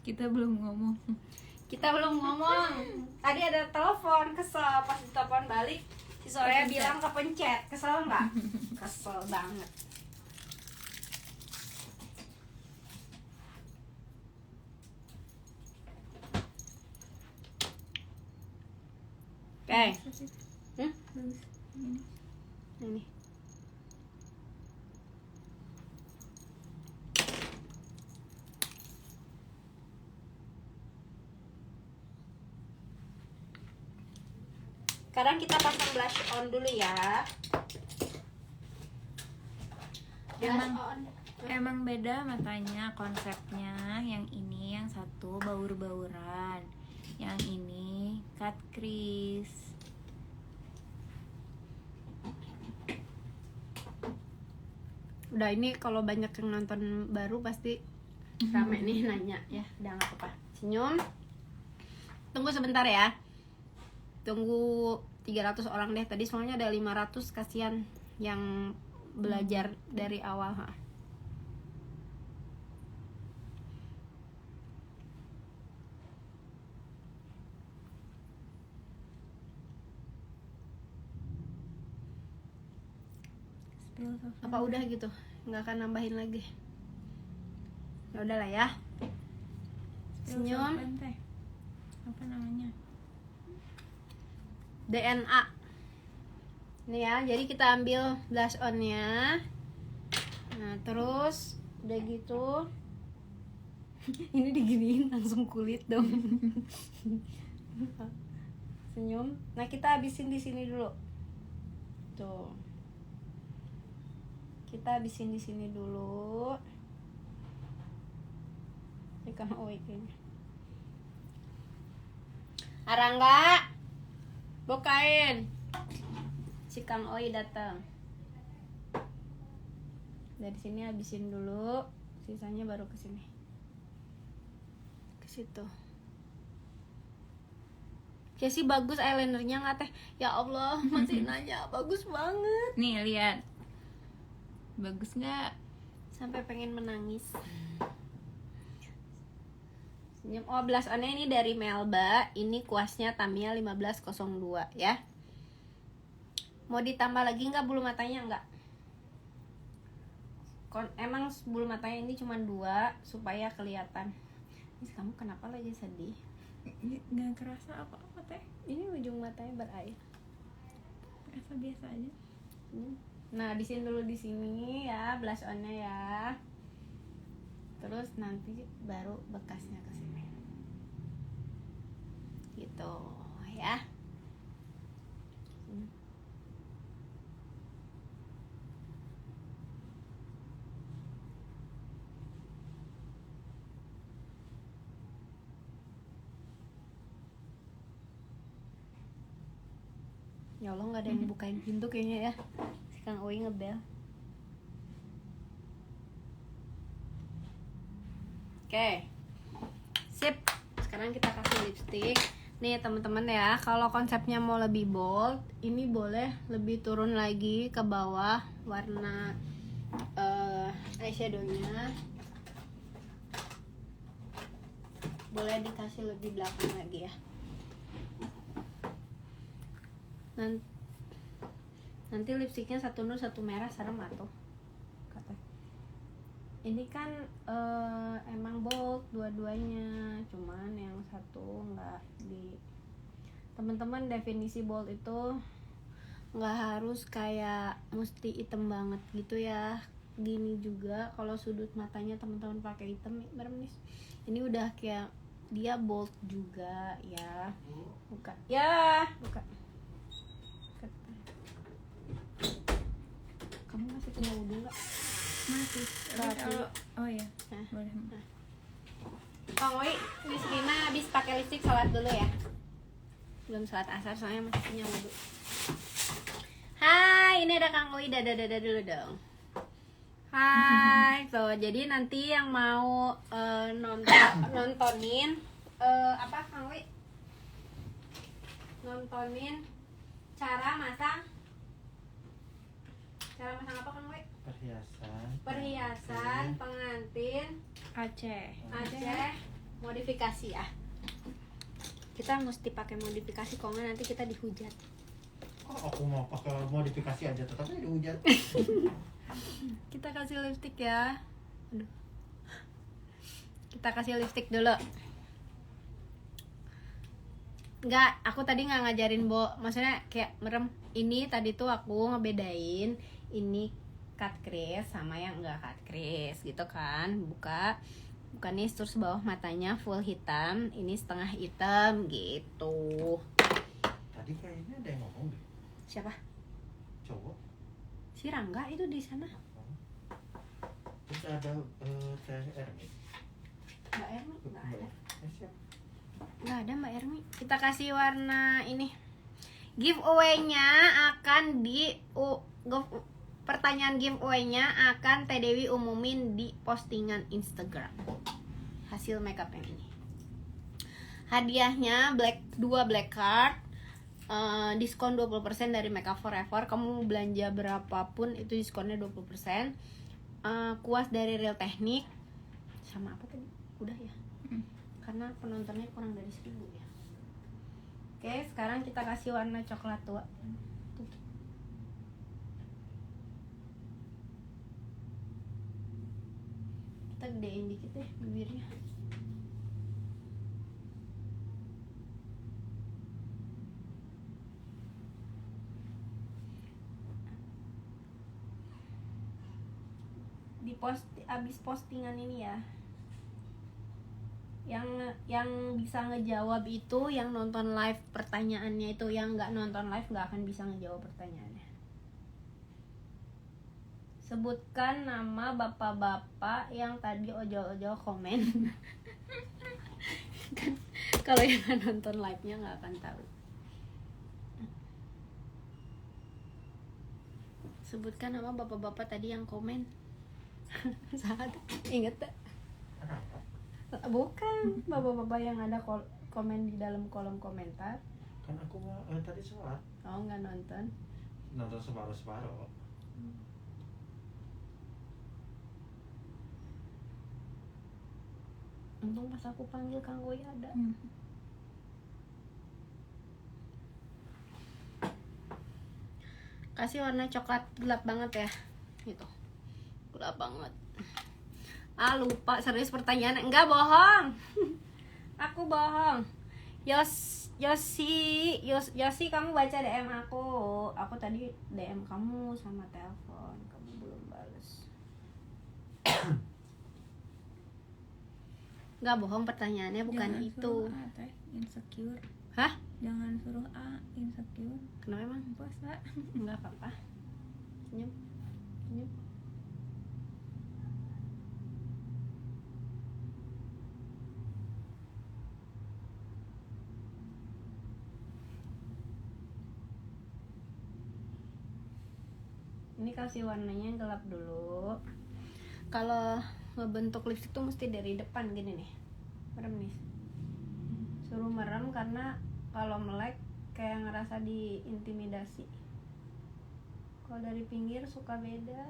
Kita belum ngomong. Tadi ada telepon, kesel. Pas ditelepon balik, si Soraya Kepencet. bilang kepencet. Kesel nggak? Kesel banget. Oke. Ini. Sekarang kita pasang blush on dulu ya. Blush on. Emang beda matanya konsepnya. Yang ini yang satu baur-bauran, yang ini cut crease. Udah, ini kalau banyak yang nonton baru pasti rame nih nanya ya. Udah nggak apa-apa. Senyum. Tunggu sebentar ya. Tunggu 300 orang deh. Tadi soalnya ada 500, kasihan yang belajar dari awal. Apa udah gitu? Nggak akan nambahin lagi. Ya udahlah ya. Senyum. Apa namanya? DNA. Ini ya, jadi kita ambil blush on-nya. Nah, terus udah gitu. Ini diginiin langsung kulit dong. Senyum. Nah, kita habisin di sini dulu. Tuh. Kita habisin di sini dulu. Ini kan kayaknya. Arangga, bukain. Si Kang Oi datang. Dari sini habisin dulu, sisanya baru ke sini. Ke situ. Jessie bagus eyelinernya nggak teh? Ya Allah, masih nanya. Bagus banget. Nih lihat. Bagus nggak? Sampai pengen menangis. Senyum. Oh, blush on-nya ini dari Melba. Ini kuasnya Tamiya 1502 ya. Mau ditambah lagi nggak bulu matanya? Nggak. Emang bulu matanya ini cuma 2 supaya kelihatan. Ini kamu kenapa lagi sedih? Nggak kerasa apa-apa teh. Ini ujung matanya berair. Kerasa biasa aja. Nah, di sini dulu, di sini ya blush on-nya ya. Terus nanti baru bekasnya ke sini. Gitu ya. Ya Allah, nggak ada yang bukain pintu kayaknya ya. Si Kang Oi ngebel. Oke, sip. Sekarang kita kasih lipstick. Nih teman-teman ya, kalau konsepnya mau lebih bold, ini boleh lebih turun lagi ke bawah warna eyeshadownya. Boleh dikasih lebih belakang lagi ya. Nanti lipstiknya satu nur satu merah, serem atuh kata. Ini kan emang bold dua-duanya, cuman yang satu nggak di. Teman-teman, definisi bold itu nggak harus kayak mesti hitam banget gitu ya. Gini juga kalau sudut matanya teman-teman pakai hitam merem nih. Ini udah kayak dia bold juga ya. Buka ya, buka. Kamu masih punya wudhu nggak? Masih. Kalau Oh ya. Nah. Boleh. Kang Oi, Miss Rina habis pakai lipstick, sholat dulu ya. Belum sholat asar soalnya masih punya wudhu. Hai, ini ada Kang Oi, dada dulu dong. Hai, so jadi nanti yang mau nontonin apa Kang Oi? Nontonin cara masang apa Kang Oi? Perhiasan Pengantin Aceh. modifikasi ya. Kita mesti pakai modifikasi, kalau nggak nanti kita dihujat. Kok aku mau pakai modifikasi aja tetap aja dihujat. Kita kasih lipstick ya. Aduh. Kita kasih lipstick dulu. Enggak, aku tadi nggak ngajarin Bo. Maksudnya kayak merem. Ini tadi tuh aku ngebedain ini cut crease sama yang enggak cut crease gitu kan. Bukan nih, terus bawah matanya full hitam, ini setengah hitam gitu. Tadi kayaknya ada yang ngomong deh. Siapa? Cowok. Si Rangga itu di sana. Terus ada Teh Ermi. Mbak Ermi nggak ada. Siapa? Nggak ada Mbak Ermi. Kita kasih warna ini. Giveaway-nya akan pertanyaan giveaway-nya akan Teh Dewi umumin di postingan Instagram. Hasil makeup yang ini. Hadiahnya 2 black card. Diskon 20% dari Makeup Forever. Kamu belanja berapapun itu diskonnya 20%. Kuas dari Real Technique. Sama apa tadi? Udah ya. Karena penontonnya kurang dari 1000 ya. Oke, sekarang kita kasih warna coklat tua. Tuh. Kita gedein dikit deh bibirnya. Abis postingan ini ya, yang bisa ngejawab itu yang nonton live pertanyaannya, itu yang nggak nonton live nggak akan bisa ngejawab pertanyaannya. Sebutkan nama bapak-bapak yang tadi ojol-ojol komen. Kan kalau yang nggak nonton live-nya nggak akan tahu. Sebutkan nama bapak-bapak tadi yang komen. Saat inget tak? Kenapa? Bukan bapak-bapak yang ada komen di dalam kolom komentar. Kan aku tadi sholat. Oh, nggak nonton. Nonton separuh-separuh. Untung pas aku panggil Kang Goy ada. Kasih warna coklat gelap banget ya. Gitu. Gelap banget. Lupa serius pertanyaan. Enggak, bohong. Aku bohong. Yosi, kamu baca DM aku. Aku tadi DM kamu sama telepon, kamu belum balas. Enggak bohong, pertanyaannya bukan Jangan itu. suruh A, Teh. Insecure. Hah? Jangan suruh A, insecure. Kenapa emang? Puasa. Enggak apa-apa. Senyum. Senyum. Ini kasih warnanya gelap dulu. Kalau ngebentuk lipstick tuh mesti dari depan gini nih. Merem nih. Suruh merem karena kalau melek kayak ngerasa diintimidasi. Kalau dari pinggir suka beda.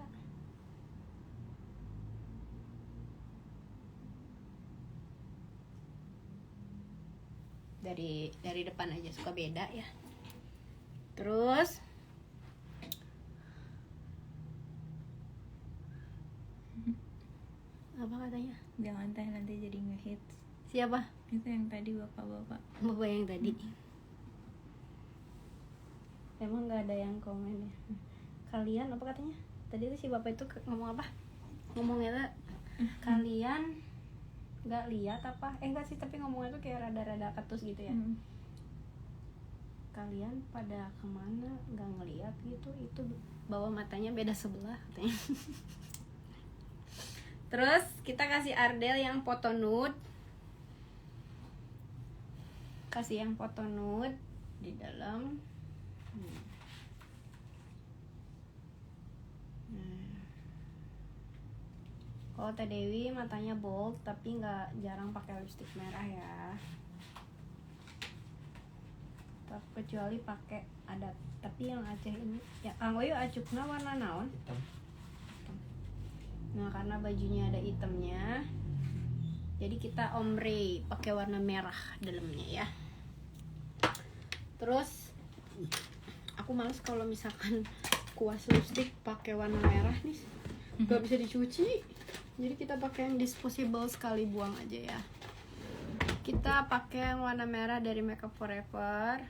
Dari depan aja suka beda ya. Terus apa katanya? Jangan Teh nanti jadi ngehits. Siapa? Itu yang tadi bapak-bapak. Bapak yang tadi. Emang nggak ada yang komen ya? Kalian apa katanya? Tadi tuh si bapak itu ngomong apa? Ngomongnya kalian nggak lihat apa? Enggak sih, tapi ngomongnya tuh kayak rada-rada ketus gitu ya. Kalian pada kemana? Nggak ngeliat gitu? Itu bawa matanya beda sebelah katanya. Terus kita kasih Ardell yang foto nude. Kasih yang foto nude di dalam. Kalau Teh Dewi matanya bold tapi nggak jarang pakai lipstick merah ya. Kecuali pakai adat. Tapi yang Aceh ini ya anggoyo acukna warna naon? Hitam. Nah, karena bajunya ada hitamnya, Jadi kita ombre pakai warna merah dalamnya ya. Terus aku males kalau misalkan kuas lipstick pakai warna merah nih, gak bisa dicuci. Jadi kita pakai yang disposable, sekali buang aja ya. Kita pakai yang warna merah dari Makeup Forever.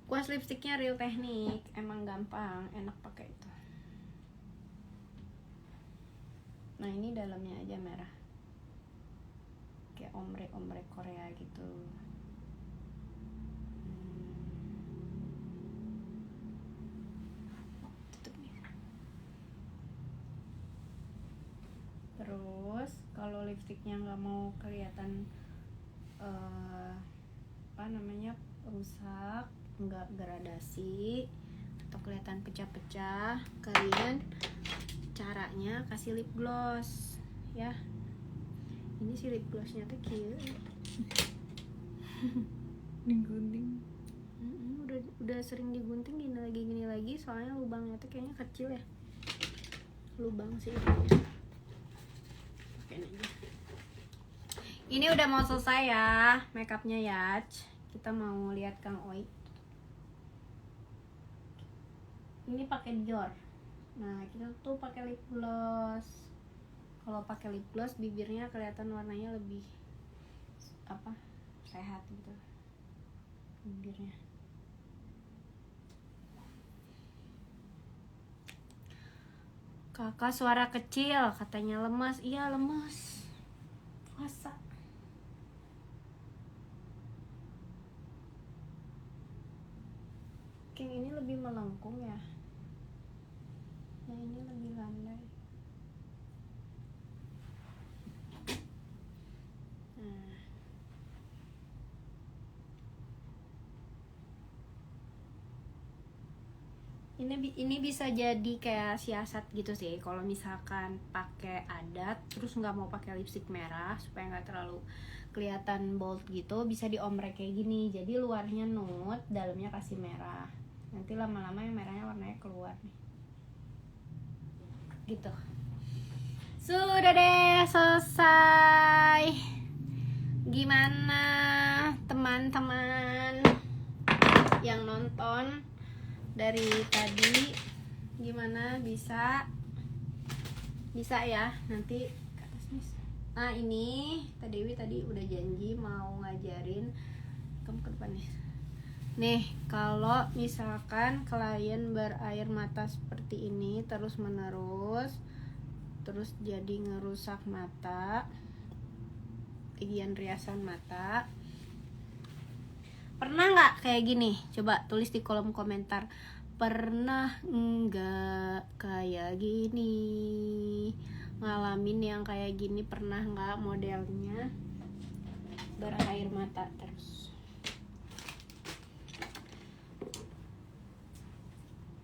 Kuas lipsticknya Real Technique, emang gampang, enak pakai itu. Nah ini dalamnya aja merah, kayak ombre Korea gitu. Tutup nih. Terus kalau lipstiknya nggak mau kelihatan rusak, nggak gradasi atau kelihatan pecah-pecah, kalian caranya kasih lip gloss ya. Ini si lip glossnya tuh kieu. Digunting. Udah sering digunting, gini lagi soalnya lubangnya tuh kayaknya kecil ya, lubang sih ini. Pakein aja. Ini udah mau selesai ya makeupnya ya. Kita mau lihat Kang Oi. Ini pakai Dior. Nah kita tuh pakai lip gloss. Kalau pakai lip gloss bibirnya kelihatan warnanya lebih sehat gitu bibirnya. Kakak suara kecil, katanya lemas. Iya lemas, puasa. Yang ini lebih melengkung ya, yang ini lebih landai. Nah. Ini bisa jadi kayak siasat gitu sih, kalau misalkan pakai adat terus nggak mau pakai lipstick merah supaya nggak terlalu kelihatan bold gitu, bisa diombrek kayak gini. Jadi luarnya nude, dalamnya kasih merah. Nanti lama-lama yang merahnya warnanya keluar nih. Gitu. Sudah deh, selesai. Gimana teman-teman yang nonton dari tadi, gimana? Bisa ya nanti ke atas nih. Nah ini Teh Dewi tadi udah janji mau ngajarin kamu ke depan nih. Kalau misalkan klien berair mata seperti ini terus menerus, terus jadi ngerusak mata, bagian riasan mata. Pernah nggak kayak gini? Coba tulis di kolom komentar. Pernah nggak kayak gini? Ngalamin yang kayak gini pernah nggak? Modelnya berair mata terus.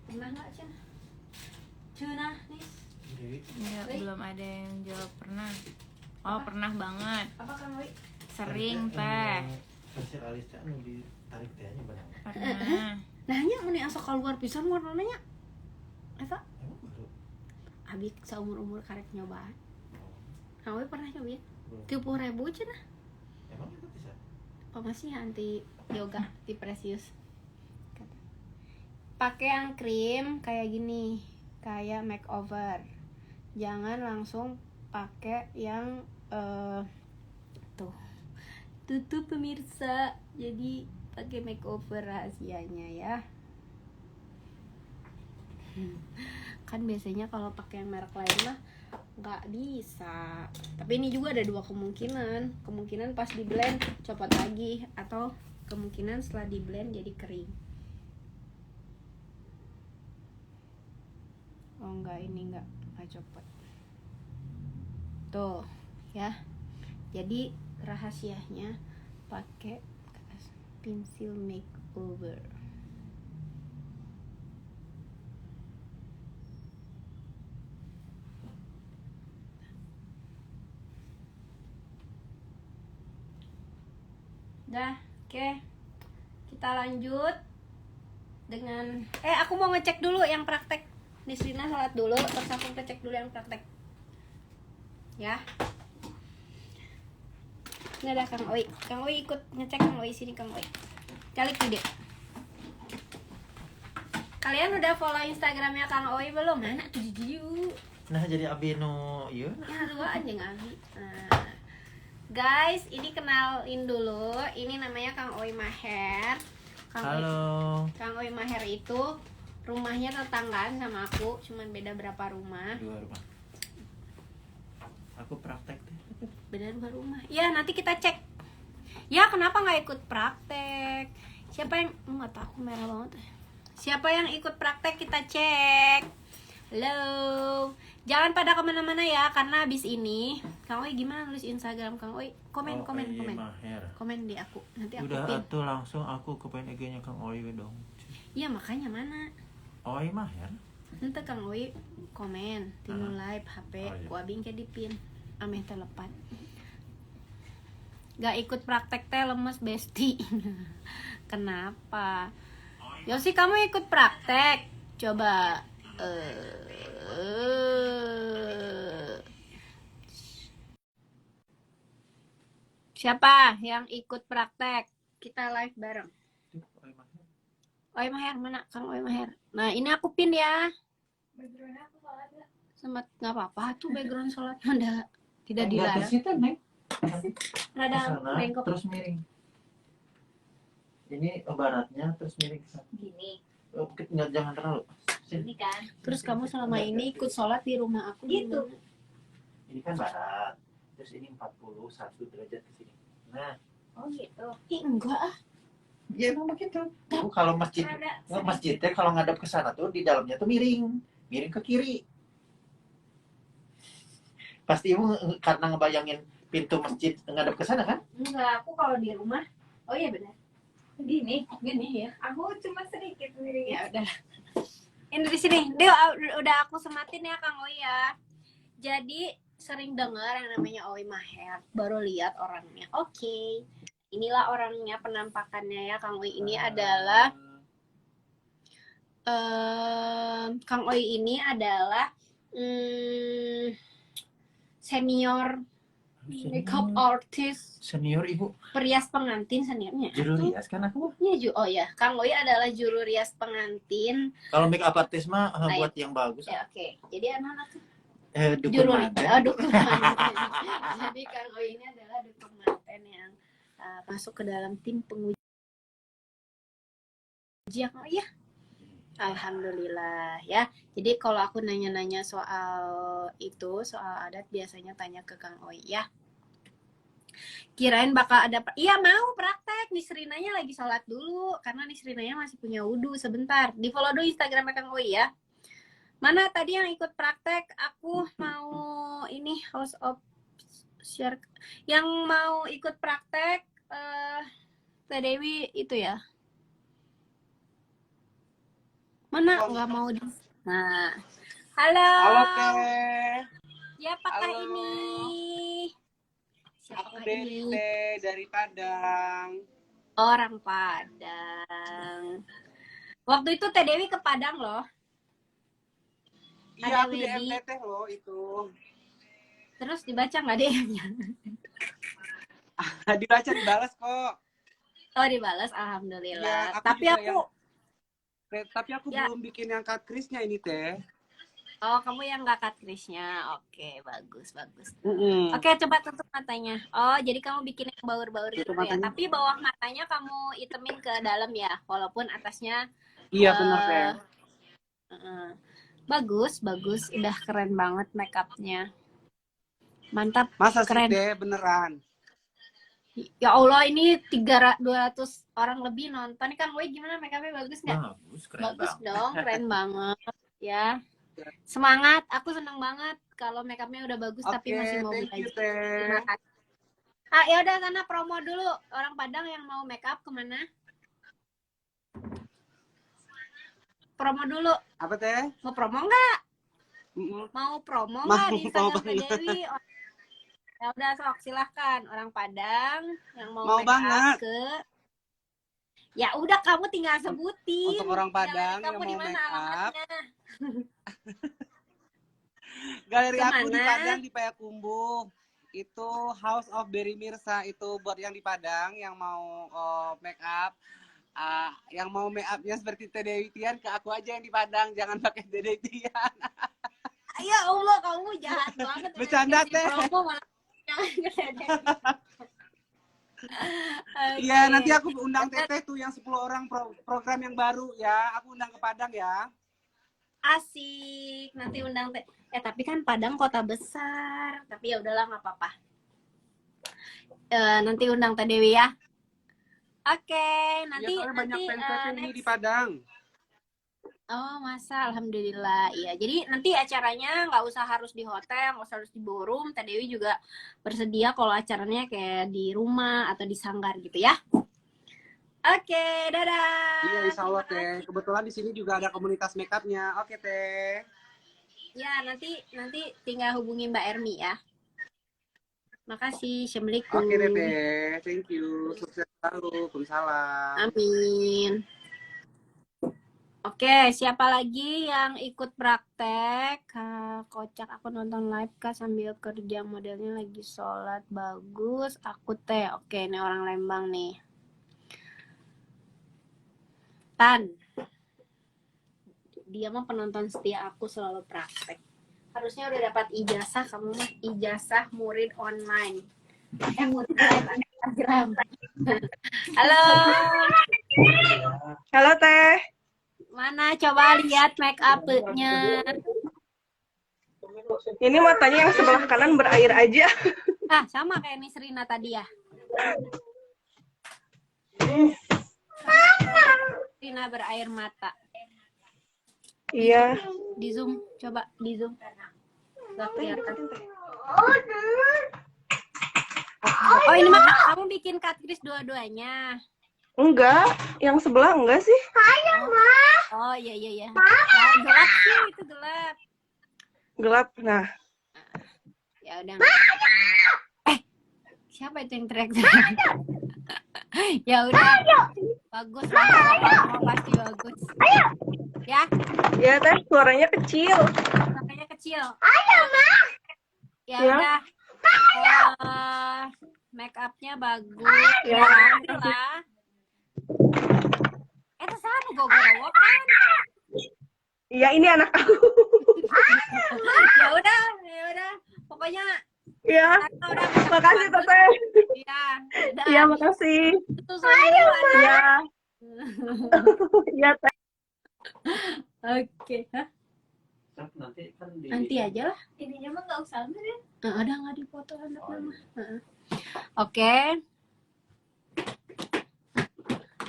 Pernah nggak Cina? Cina nih. Enggak, belum ada yang jawab pernah. Oh, pernah banget. Apa Kang Wi? Sering, Teh. Kasir alisnya anu ditarik tehnya banyak. Pernah. Nahnya meni asa keluar pisan warnanya. Eta Emang baru? abi seumur-umur karek nyoba. Kang Wi pernah nyobain? Belum. 30.000 Cina. Emang itu bisa? Apa masih anti yoga di Precious? Pakai yang krim kayak gini, kayak makeover. Jangan langsung pakai yang tutup pemirsa. Jadi pakai makeover rahasianya ya. Kan biasanya kalau pakai yang merek lain mah nggak bisa. Tapi ini juga ada dua kemungkinan pas di blend copot lagi, atau kemungkinan setelah di blend jadi kering. Oh enggak, ini enggak copot tuh ya. Jadi rahasianya pakai pensil makeover. Dah, oke. Kita lanjut dengan aku mau ngecek dulu yang praktek. Nisrina salat dulu, terus aku ngecek dulu yang praktek. Ya. Nggak ada Kang Oi. Kang Oi ikut ngecek Kang Oi sini Kang Oi. Calik video. Kalian udah follow Instagramnya Kang Oi belum? Mana tuh Jiu? Nah jadi abino iya. Ya dua aja ngali. Nah, guys, ini kenalin dulu. Ini namanya Kang Oi Maher. Halo. Kang Oi Maher itu rumahnya tetanggaan sama aku, cuman beda berapa rumah. 2 rumah. Aku praktek deh. Beda 2 rumah. Ya nanti kita cek. Ya kenapa nggak ikut praktek? Siapa yang nggak tahu, aku merah banget. Siapa yang ikut praktek kita cek. Halo. Jangan pada kemana-mana ya, karena abis ini Kang Oi gimana nulis Instagram Kang Oi? Komen. Maher. Komen di aku. Nanti aku Udah pin. atuh langsung aku ke PN IG-nya Kang Oi dong. Iya makanya mana? Oi Maher. Nanti Kang Oi komen, tinu live HP, Oh, iya. kuabing ke dipin, ameh telepan. Gak ikut praktek teh lemes besti. Kenapa? Yosi kamu ikut praktek? Coba. Siapa yang ikut praktek? Kita live bareng. Oi Maher. Oi Maher mana? Kang Oi Maher. Nah ini aku pin ya. Background aku sholat gak? Semat nggak apa-apa tuh background sholat ada tidak dilarang. Situ, Neng. Rada Kesana, bengkok terus miring. Ini baratnya terus miring ke sana. Gini, Nggak, jangan terlalu. ini kan. terus kamu selama ini ikut sholat di rumah aku Gitu. gimana? Ini kan barat. Terus ini 41 derajat ke sini. Nah, Oh gitu. Ih enggak ah. ya emang begitu. Tuh, kalau masjid, Rada masjidnya kalau ngadap ke sana tuh di dalamnya tuh miring ke kiri. Pasti ibu karena ngebayangin pintu masjid ngadap ke sana kan? Enggak, aku kalau di rumah. Oh iya benar. gini. Gini ya. Aku cuma sedikit miring. Ya udah. Ini di sini. Deo udah aku sematin ya Kang Oi ya. Jadi sering dengar yang namanya Oi Maher, baru lihat orangnya. Oke. Inilah orangnya, penampakannya ya Kang Oi ini adalah Kang Oi ini adalah senior makeup artist, Senior ibu. perias pengantin seniornya. Juru rias kan aku. Iya, oh ya, Kang Oi adalah juru rias pengantin. Kalau make up artist mah Ayo. buat yang bagus. Ya, oke. Jadi anak-anak tuh Dukun juru manten. dukun manten. Jadi Kang Oi ini adalah dukun manten yang masuk ke dalam tim penguji ya Kang Oi ya. Alhamdulillah ya. Jadi kalau aku nanya-nanya soal itu, soal adat biasanya tanya ke Kang Oi ya. Kirain bakal ada, iya mau praktek. Nisrinanya lagi sholat dulu karena Nisrinanya masih punya wudhu sebentar. Di follow dulu Instagramnya Kang Oi ya. Mana tadi yang ikut praktek? Aku mau ini host of share yang mau ikut praktek Teh Dewi itu ya. Mana nggak mau di. Nah, halo. Halo Teh. Ya, apakah Halo. ini? Aku Siapakah Dede ini? dari Padang. Orang Padang. Waktu itu Teh Dewi ke Padang loh. Iya, Ada aku di Wedi. MT loh itu. Terus dibaca nggak deh? Dibaca dibalas kok. Oh dibalas, Iya, alhamdulillah. aku Tapi juga aku, Tapi aku Ya. belum bikin yang cut Krisnya ini Teh. oh kamu yang nggak cut Krisnya. Oke, bagus. Mm-mm. Oke, coba tutup matanya. Oh, jadi kamu bikin yang baur-baur gitu Tutup ya. matanya. Tapi bawah matanya kamu itemin ke dalam ya, walaupun atasnya. Iya benar Teh. Bagus. Udah keren banget make upnya. Mantap. Masa keren. sih Teh beneran? Ya Allah, ini 200 orang lebih nonton. Ini Kang Wei gimana make upnya bagus nggak? Bagus, keren Bagus banget. dong, keren banget. Ya. Semangat, aku seneng banget kalau make upnya udah bagus tapi Oke, masih mau thank you belajar. Terima Teh. kasih. Ya udah sana promo dulu. Orang Padang yang mau make up kemana? Promo dulu. Apa Teh? Mau promo nggak? Mm-mm. Mau promo Mau, nggak di Instagram mau Teh Dewi? Ya udah sok silahkan orang Padang yang mau Mau make banget. up ke. Ya udah kamu tinggal sebutin. Untuk orang Padang Galeri kamu yang di mau mana make up. alamatnya? Galeri aku di Kemana? Padang di Payakumbuh. itu House of Berry Mirsa, itu buat yang di Padang yang mau make up. Yang mau make upnya seperti Teh Dewi Tian, ke aku aja yang di Padang, jangan pakai Teh Dewi Tian. Ya Allah, kamu jahat banget. Bercanda, Kasih Teh. promo malah jangan gede-gede. Iya, Oke. nanti aku undang Teteh tuh yang 10 orang program yang baru ya. Aku undang ke Padang ya. Asik, nanti undang tapi kan Padang kota besar. Tapi ya udahlah, nggak apa-apa. Nanti undang Teh Dewi ya. Oke, nanti Ya, soalnya banyak nanti fans Teteh ini next. di Padang. Oh, masa, alhamdulillah. Iya, jadi nanti acaranya nggak usah harus di hotel, nggak usah harus di ballroom. Teh Dewi juga bersedia kalau acaranya kayak di rumah atau di sanggar gitu ya. Oke, dadah. Iya, insya Allah Terima Teh. Kebetulan di sini juga ada komunitas make upnya. Oke Teh. Ya, nanti tinggal hubungi Mbak Ermi ya. Makasih. Assalamualaikum. Oke Teteh. Thank you. Sukses selalu. Waalaikumsalam. Amin. Oke, siapa lagi yang ikut praktek? Kocak, aku nonton live kak sambil kerja, modelnya lagi sholat, bagus. Aku Teh. Oke, ini orang Lembang nih. Tan. Dia mah penonton setia, aku selalu praktek. Harusnya udah dapat ijazah, kamu mah ijazah murid online. Murid Instagram. Halo. Halo Teh. Mana coba lihat make up-nya. Ini matanya yang sebelah kanan berair aja. Sama kayak Miss Rina tadi ya. Rina berair mata. Iya. Di zoom, coba di zoom. Gak kelihatan. Oh, ini mah kamu bikin cut crease dua-duanya. Enggak, yang sebelah enggak sih? Oh iya. Nah, gelap sih, itu gelap. Gelap. Nah, Ya udah. Siapa itu yang teriak-teriak? Ya udah. Bagus lah. Pasti bagus. Ya, ya Teh, suaranya kecil. makanya kecil. Ya Ya. udah. Make up-nya bagus. Ya. Lah. Terserah mau gogoro kan. Iya, ini anak aku. Ya udah. Pokoknya Ya, udah makasih Teteh. Iya, udah. Iya, makasih. Itu soalnya. Iya. Iya Teh. Oke, hah? Nanti kan di Nanti aja lah. Ininya mah nggak usah ambil ya. Ada nggak dipoto anak mama? Oke.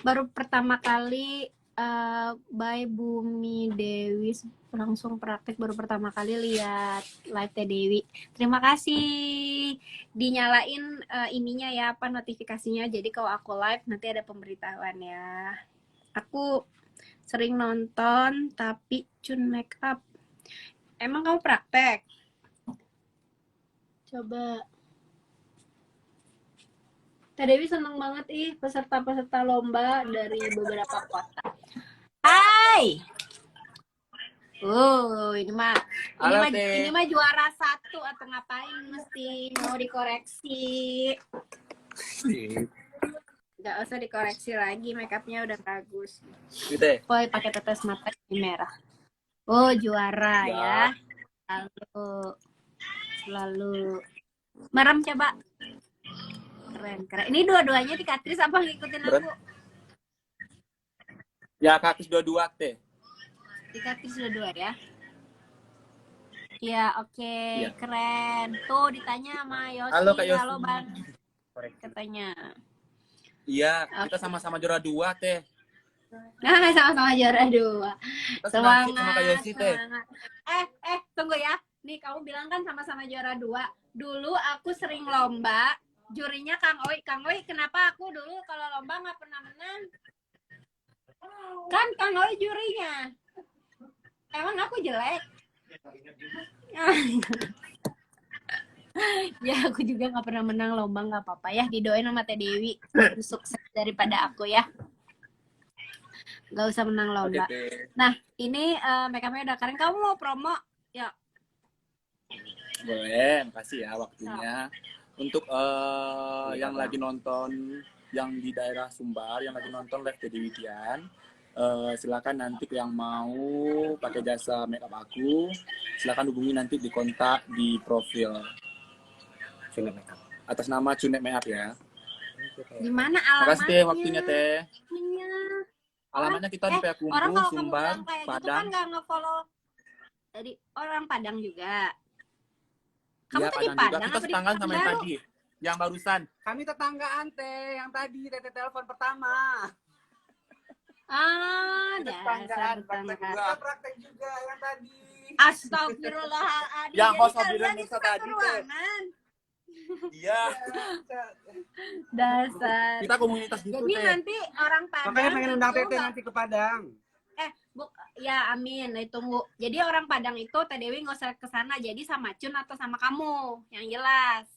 Baru pertama kali by Bumi Dewi langsung praktek, baru pertama kali lihat live Teh Dewi. Terima kasih dinyalain ininya ya, apa notifikasinya. Jadi kalau aku live nanti ada pemberitahuan ya. Aku sering nonton tapi cun make up. Emang kamu praktek? Coba. Teh Dewi seneng banget peserta-peserta lomba dari beberapa kota. Hai. Ini mah Halo, Teh. ini mah juara 1 atau ngapain mesti mau dikoreksi. Nggak usah dikoreksi lagi, make upnya udah bagus. Gitu. Pakai tetes mata ini merah. Oh, juara ya. Selalu merem coba. Keren. Ini dua-duanya di Katris apa ngikutin aku? Ya, Kakis 22 Teh. Di Katris dua-dua ya. Ya, oke. Ya. Keren. Tuh ditanya sama Yosi. Halo, Kak Yosi. Halo, Bang. Katanya. Iya, kita sama-sama juara 2 Teh. Nah, sama-sama juara 2. Kita senang sama Kak Yosi Teh. Semangat. Tunggu ya. Nih, kamu bilang kan sama-sama juara 2. Dulu aku sering lomba, jurinya Kang Oi. Kang Oi, kenapa aku dulu kalau lomba nggak pernah menang? Kan Kang Oi jurinya. Emang aku jelek? Ya, aku juga nggak pernah menang lomba, nggak apa-apa ya. Didoain sama Teh Dewi lebih sukses daripada aku ya. Nggak usah menang lomba. Oke, Nah, ini make up-nya udah keren. Kamu mau promo? Ya. boleh, makasih ya waktunya. untuk yang lagi nonton yang di daerah Sumbar, yang lagi nonton live Teh Dewi Tian, silakan nanti yang mau pakai jasa makeup aku, silakan hubungi nanti di kontak di profil Film makeup. atas nama Cunet Makeup ya. Di mana Makasih Teh alamatnya? waktunya Teh. Alamatnya. Alamatnya kita di Orang Payakumbuh, kalau kamu Sumbar, bilang kayak gitu kan Padang. nggak nge-follow dari orang Padang juga. Kamu Iya, tuh di Padang juga. Padang Kita apa di setanggal sama yang Pekanbaru? tadi, yang barusan. Kami tetanggaan Teh, yang tadi Tete telepon pertama. Ah, Kita dasar praktek tetangga. juga, praktek juga yang tadi. Astagfirullahaladzim. Yang Jadi host mobilnya kalian itu Mirsa satu tadi, Teh. ruangan. Iya. Dasar. Kita komunitas gitu Jadi Teh. nanti orang Padang Makanya pengen undang itu Tete nggak- nanti ke Padang. ya amin, ditunggu. Jadi orang Padang itu Teh Dewi nggak usah kesana. Jadi sama Cun atau sama kamu yang jelas.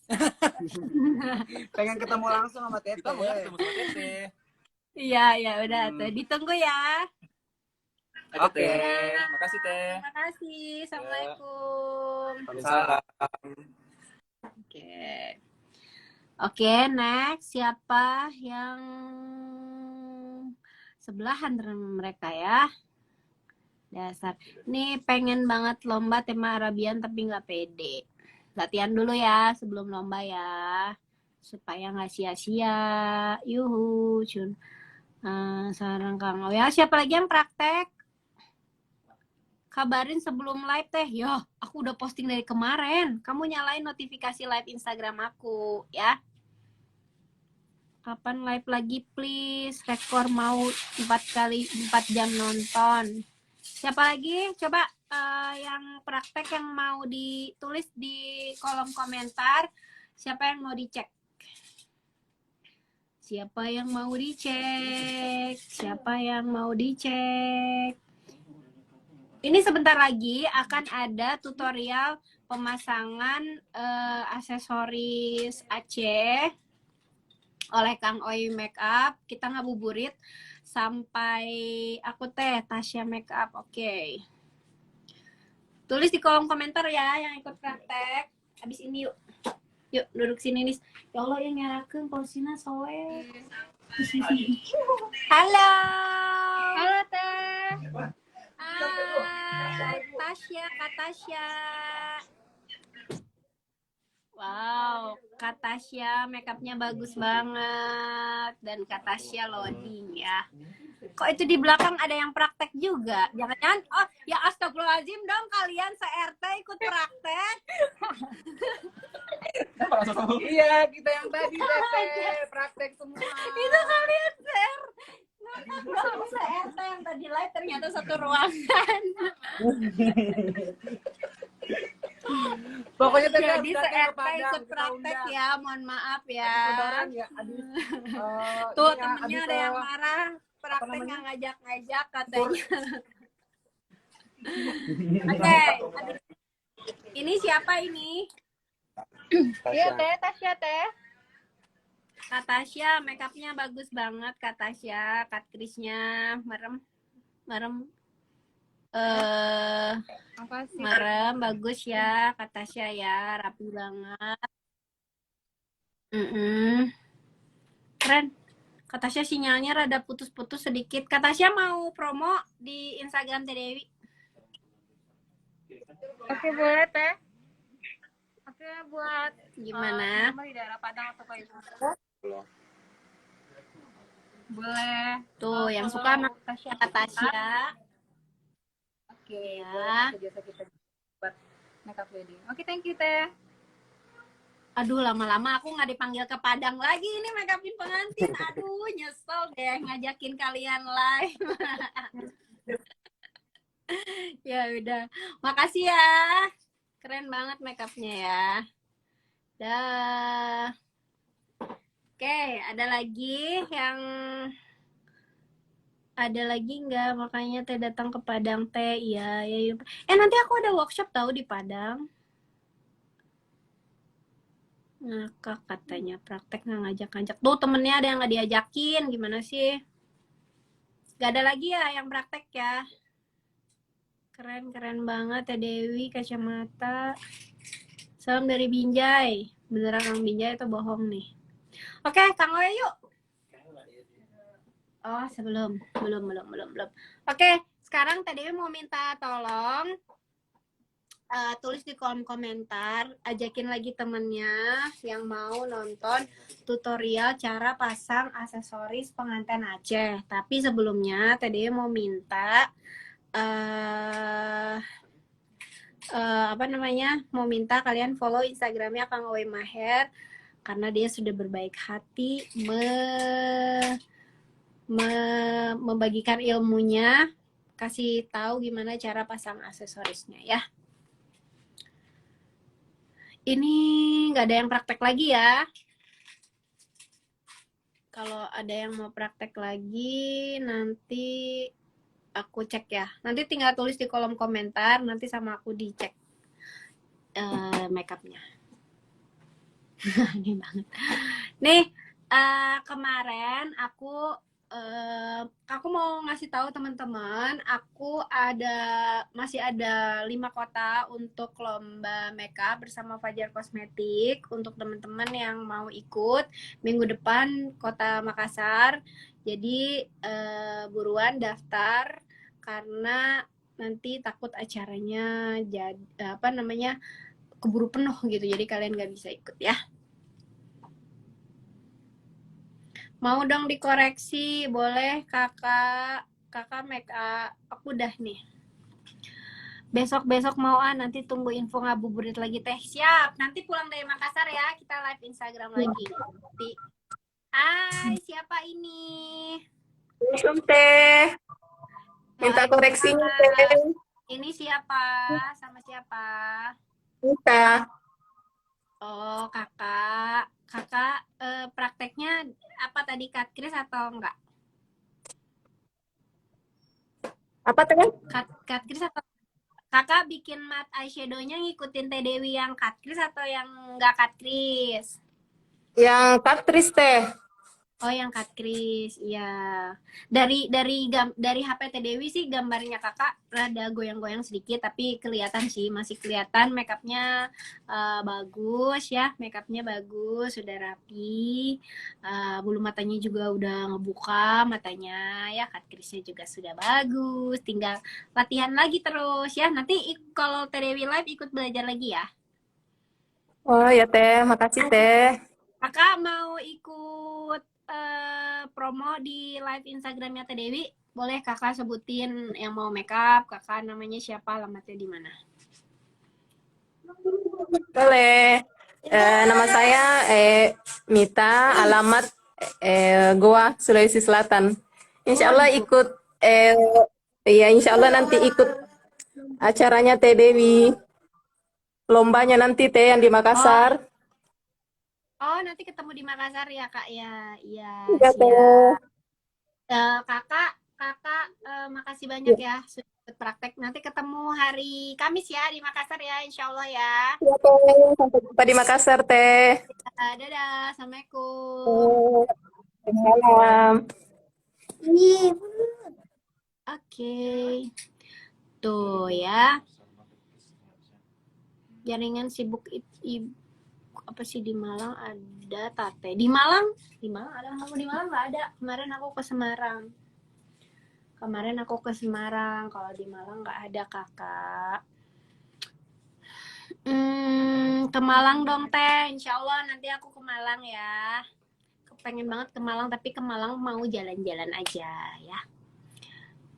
Pengen ketemu langsung sama Tete. Kita mau ketemu sama Teh. Iya, ya udah tuh. Ditunggu ya. Oke, Oke. Teh. Makasih Teh. Terima kasih. Assalamualaikum. Salam. Oke. Oke, next siapa yang sebelahan mereka ya? Dasar. Nih pengen banget lomba tema Arabian tapi nggak pede. Latihan dulu ya sebelum lomba ya. Supaya nggak sia-sia. Yuhu, Cun. Sarang Kang. Oh ya, siapa lagi yang praktek? Kabarin sebelum live Teh. Yo, aku udah posting dari kemarin. Kamu nyalain notifikasi live Instagram aku ya. Kapan live lagi please? Rekor mau 4 jam nonton. Siapa lagi? Coba yang praktek yang mau ditulis di kolom komentar. Siapa yang mau dicek? Siapa yang mau dicek? Siapa yang mau dicek? Ini sebentar lagi akan ada tutorial pemasangan aksesoris Aceh oleh Kang Oi Makeup. Kita ngabuburit sampai aku Teh Tasya Makeup. Oke. Tulis di kolom komentar ya yang ikut praktek. Habis ini yuk. Yuk duduk sini nih. Ya Allah yang nyarakeun posina soe. Halo. Halo Teh. Hai, Tasya, Kak Tasya. Wow, Kak Tasya makeupnya bagus banget. Dan Kak Tasya loading ya. Kok itu di belakang ada yang praktek juga? Jangan-jangan, oh ya astagfirullahaladzim dong kalian se-RT ikut praktek. Iya, kita yang tadi Tete praktek semua. Itu kalian share. Dong se-RT yang tadi live ternyata satu ruangan. Pokoknya Tete Jadi harus datang ke se-RT Padang, ikut kita praktek undang. ya, mohon maaf ya. Lebaran ya, abis Tuh ini ya, temennya abis ada yang marah, praktek namanya? nggak ngajak-ngajak katanya. Oke, ini siapa ini? Iya Teh, Tasya Teh. Kak Tasya, makeupnya bagus banget Kak Tasya, Kak Krisnya merem, Makasih. merem, bagus ya Kak Tasya ya, rapi banget. Keren. Kak Tasya sinyalnya rada putus-putus sedikit. Kak Tasya mau promo di Instagram Teh Dewi. Oke boleh Teh. Oke buat Gimana? di daerah Padang atau Payakumbuh. Boleh. Tuh, yang suka sama Kak Tasya. Oke, Ya. boleh jasa kita buat makeup wedding. Oke, thank you Teh. Aduh, lama-lama aku nggak dipanggil ke Padang lagi. Ini makeupin pengantin. Aduh, nyesel deh ngajakin kalian live. Ya udah. Makasih ya. Keren banget makeupnya ya. Dah. Oke, ada lagi yang nggak? Makanya Teh datang ke Padang Teh. Iya, ya. Nanti aku ada workshop tahu di Padang. Ngakak katanya praktek nggak ngajak-ngajak. Tuh temennya ada yang nggak diajakin. Gimana sih? Gak ada lagi ya yang praktek ya. Keren banget ya Dewi kacamata. Salam dari Binjai. Beneran Kang Binjai atau bohong nih? Oke, Kang Oe yuk. Oh, sebelum. Belum. Oke, sekarang tadi mau minta tolong tulis di kolom komentar, ajakin lagi temennya yang mau nonton tutorial cara pasang aksesoris pengantin Aceh. Tapi sebelumnya tadi mau minta mau minta kalian follow Instagramnya Kang Oe Maher karena dia sudah berbaik hati membagikan ilmunya, kasih tahu gimana cara pasang aksesorisnya ya. Ini nggak ada yang praktek lagi ya. Kalau ada yang mau praktek lagi, nanti aku cek ya. Nanti tinggal tulis di kolom komentar, nanti sama aku dicek makeupnya. Aneh banget. Nih, kemarin aku mau ngasih tahu teman-teman, aku masih ada 5 kota untuk lomba makeup bersama Fajar Kosmetik untuk teman-teman yang mau ikut minggu depan Kota Makassar. Jadi buruan daftar karena nanti takut acaranya keburu penuh gitu. Jadi kalian nggak bisa ikut ya. Mau dong dikoreksi, boleh kakak make up. Aku udah nih. Besok mau nanti tunggu info ngabuburit lagi teh. Siap, nanti pulang dari Makassar ya, kita live Instagram lagi. Hai, siapa ini? Assalamualaikum Teh. Minta koreksinya Teh. Ini siapa? Sama siapa? Minta. Oh, kakak. Kakak prakteknya apa tadi, cut crease atau enggak? Apa Teh? Cut crease atau kakak bikin matte eyeshadow-nya ngikutin Teh Dewi yang cut crease atau yang enggak cut crease? Yang Katris Teh. Oh, yang cut crease, iya. Dari HP Teh Dewi sih gambarnya kakak rada goyang-goyang sedikit, tapi kelihatan sih, masih kelihatan makeupnya bagus ya, makeupnya bagus, sudah rapi, bulu matanya juga udah ngebuka matanya ya, cut crease-nya juga sudah bagus, tinggal latihan lagi terus ya. Nanti kalau Teh Dewi live ikut belajar lagi ya. Oh ya Teh, makasih Teh. Kakak mau ikut promo di live Instagramnya Teh Dewi, boleh kakak sebutin yang mau makeup, kakak namanya siapa, alamatnya di mana? Boleh. Nama saya Mita, alamat Goa, Sulawesi Selatan. Insya Allah ikut, insya Allah nanti ikut acaranya Teh Dewi. Lombanya nanti Teh yang di Makassar. Oh, nanti ketemu di Makassar ya kak ya, iya Iya, siap. Teh. Kakak makasih banyak ya sudah ikut praktek. Nanti ketemu hari Kamis ya di Makassar ya, insya Allah ya. Iya Teh, sampai jumpa di Makassar Teh. Dadah, assalamualaikum. Salam. Oke, tuh ya. Jaringan sibuk apa sih di Malang ada Tate. Di Malang ada kamu, di Malang nggak ada. Kemarin aku ke Semarang. Kalau di Malang nggak ada kakak. Ke Malang dong Teh. Insya Allah nanti aku ke Malang ya. Pengen banget ke Malang, tapi ke Malang mau jalan-jalan aja ya.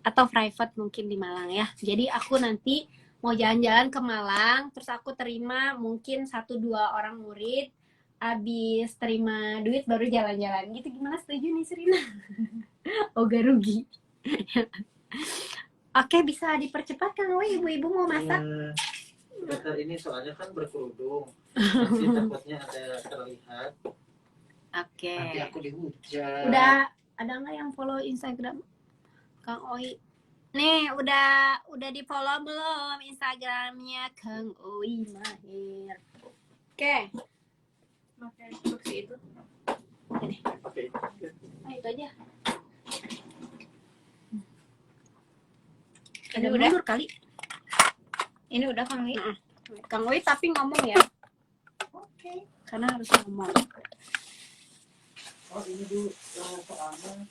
Atau private mungkin di Malang ya. Jadi aku nanti mau jalan-jalan ke Malang, terus aku terima mungkin 1-2 orang murid, abis terima duit baru jalan-jalan gitu. Gimana, setuju nih Serina? Ogah rugi. Oke, bisa dipercepat kan, Woi, ibu-ibu mau masak? Dokter ini soalnya kan berkerudung, nanti takutnya ada terlihat. Oke. Nanti aku dihujat. Udah ada nggak yang follow Instagram Kang Oi? Nih, udah di follow belum Instagramnya Kang Oi Maher? Oke. Pakai kursi itu. Ini. Oke. Itu aja. Ini udah mundur kali. Ini udah Kang Wi. Kang Oi tapi ngomong ya. karena harus ngomong. Oh ini dulu soalnya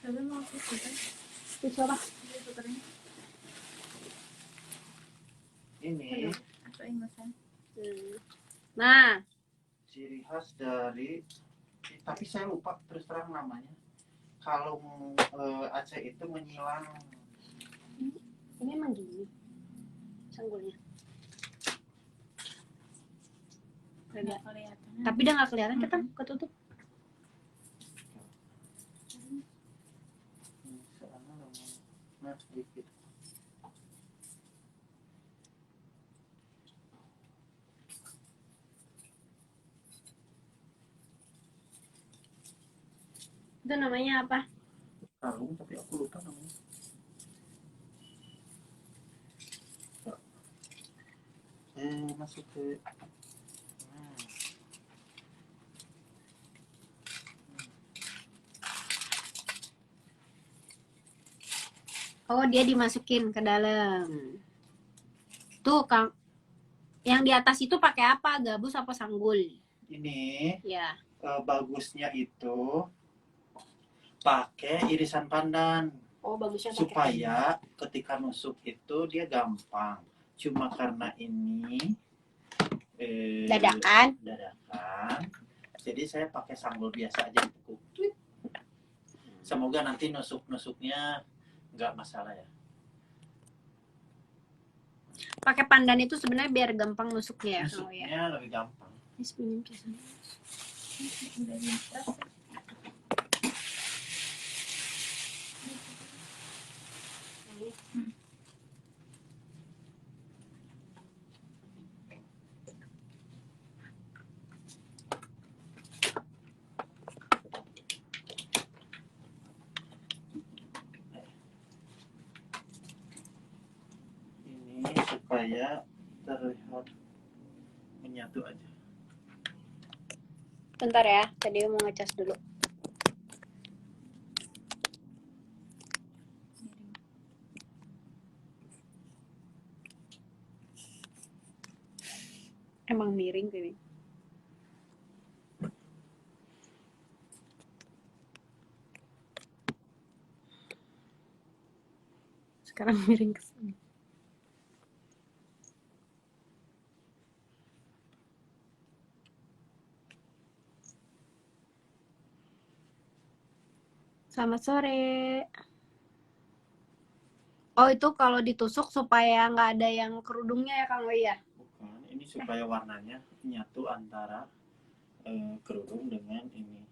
Tapi mau aku juga. Coba. ini Aku ingetan. Nah, ciri khas dari, tapi saya lupa terus terang namanya. Kalung Aceh itu menyilang. ini emang gini sanggulnya. Nggak kelihatan. Tapi udah nggak kelihatan, kita ketutup. Nah, dikit. Itu namanya apa? Kalung tapi aku lupa namanya. Masuk ke Oh, dia dimasukin ke dalam. Tuh, Kang. Yang di atas itu pakai apa? Gabus apa sanggul? ini Ya. bagusnya itu pakai irisan pandan Oh, bagusnya pakai. supaya ketika nusuk itu dia gampang. Cuma karena ini Dadakan. jadi saya pakai sanggul biasa aja ditekuk. Semoga nanti nusuknya nggak masalah ya. Pakai pandan itu sebenarnya biar gampang nusuknya ya. Oh, ya. Nusuknya lebih gampang. Udah diikat. Ini supaya terlihat menyatu aja. Bentar ya, tadi mau ngecas dulu. Emang miring gini. Sekarang miring ke sini. Selamat sore. Oh, itu kalau ditusuk supaya nggak ada yang kerudungnya ya, Kang Wei ya? Bukan, ini supaya warnanya nyatu antara kerudung dengan ini.